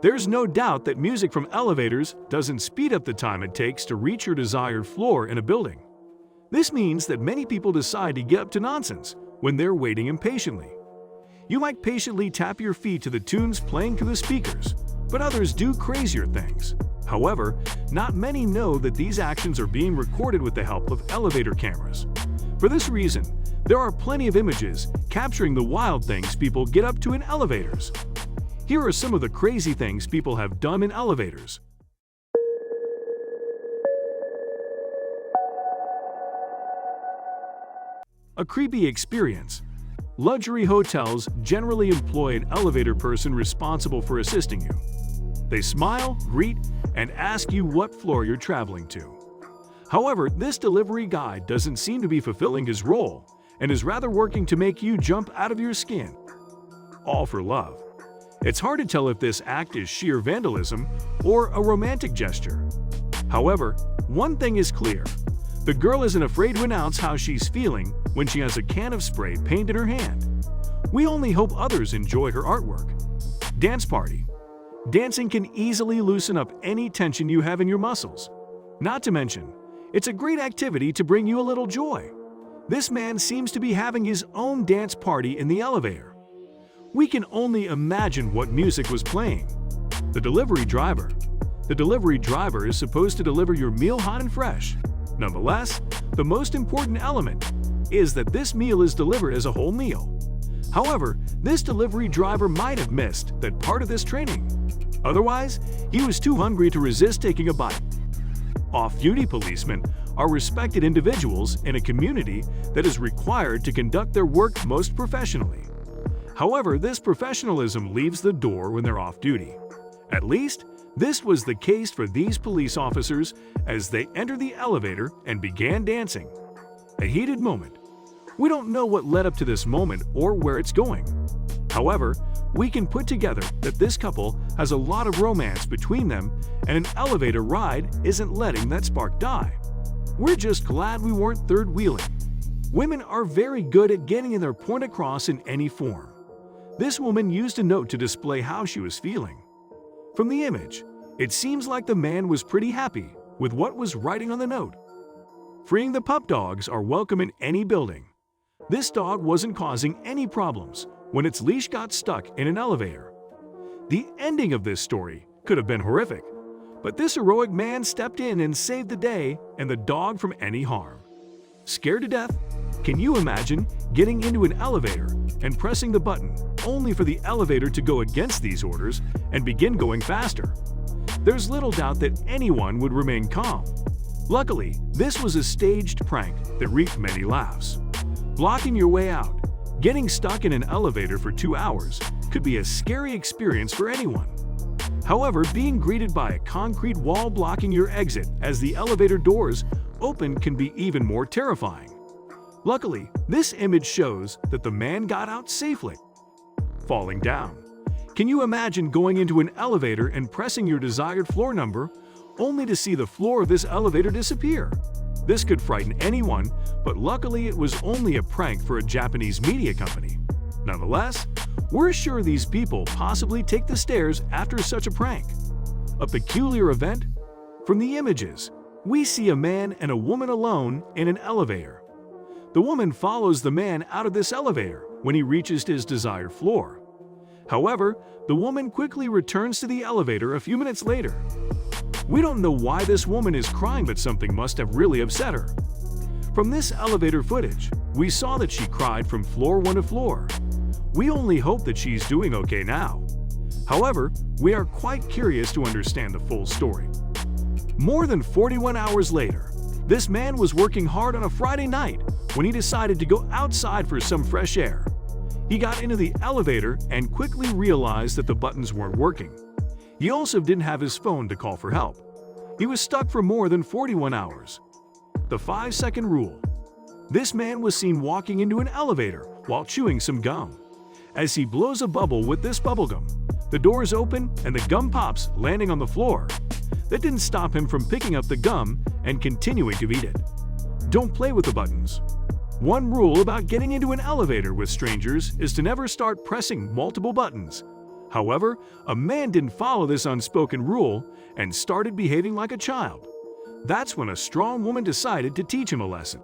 There's no doubt that music from elevators doesn't speed up the time it takes to reach your desired floor in a building. This means that many people decide to get up to nonsense when they're waiting impatiently. You might patiently tap your feet to the tunes playing through the speakers, but others do crazier things. However, not many know that these actions are being recorded with the help of elevator cameras. For this reason, there are plenty of images capturing the wild things people get up to in elevators. Here are some of the crazy things people have done in elevators. A creepy experience. Luxury hotels generally employ an elevator person responsible for assisting you. They smile, greet, and ask you what floor you're traveling to. However, this delivery guy doesn't seem to be fulfilling his role and is rather working to make you jump out of your skin. All for love. It's hard to tell if this act is sheer vandalism or a romantic gesture. However, one thing is clear. The girl isn't afraid to announce how she's feeling when she has a can of spray paint in her hand. We only hope others enjoy her artwork. Dance party. Dancing can easily loosen up any tension you have in your muscles. Not to mention, it's a great activity to bring you a little joy. This man seems to be having his own dance party in the elevator. We can only imagine what music was playing. The delivery driver. The delivery driver is supposed to deliver your meal hot and fresh. Nonetheless, the most important element is that this meal is delivered as a whole meal. However, this delivery driver might have missed that part of this training. Otherwise, he was too hungry to resist taking a bite. Off-duty policemen are respected individuals in a community that is required to conduct their work most professionally. However, this professionalism leaves the door when they're off-duty. At least, this was the case for these police officers as they entered the elevator and began dancing. A heated moment. We don't know what led up to this moment or where it's going. However, we can put together that this couple has a lot of romance between them and an elevator ride isn't letting that spark die. We're just glad we weren't third-wheeling. Women are very good at getting their point across in any form. This woman used a note to display how she was feeling. From the image, it seems like the man was pretty happy with what was writing on the note. Freeing the pup dogs are welcome in any building. This dog wasn't causing any problems when its leash got stuck in an elevator. The ending of this story could have been horrific, but this heroic man stepped in and saved the day and the dog from any harm. Scared to death? Can you imagine getting into an elevator and pressing the button only for the elevator to go against these orders and begin going faster? There's little doubt that anyone would remain calm. Luckily, this was a staged prank that reaped many laughs. Blocking your way out, getting stuck in an elevator for 2 hours could be a scary experience for anyone. However, being greeted by a concrete wall blocking your exit as the elevator doors open can be even more terrifying. Luckily, this image shows that the man got out safely. Falling down. Can you imagine going into an elevator and pressing your desired floor number only to see the floor of this elevator disappear? This could frighten anyone, but luckily it was only a prank for a Japanese media company. Nonetheless, we're sure these people possibly take the stairs after such a prank. A peculiar event? From the images, we see a man and a woman alone in an elevator. The woman follows the man out of this elevator when he reaches his desired floor. However, the woman quickly returns to the elevator a few minutes later. We don't know why this woman is crying, but something must have really upset her. From this elevator footage, we saw that she cried from floor 1 to floor. We only hope that she's doing okay now. However, we are quite curious to understand the full story. More than 41 hours later, this man was working hard on a Friday night when he decided to go outside for some fresh air. He got into the elevator and quickly realized that the buttons weren't working. He also didn't have his phone to call for help. He was stuck for more than 41 hours. The 5-second rule. This man was seen walking into an elevator while chewing some gum. As he blows a bubble with this bubblegum, the doors open and the gum pops, landing on the floor. That didn't stop him from picking up the gum and continuing to eat it. Don't play with the buttons. One rule about getting into an elevator with strangers is to never start pressing multiple buttons. However, a man didn't follow this unspoken rule and started behaving like a child. That's when a strong woman decided to teach him a lesson.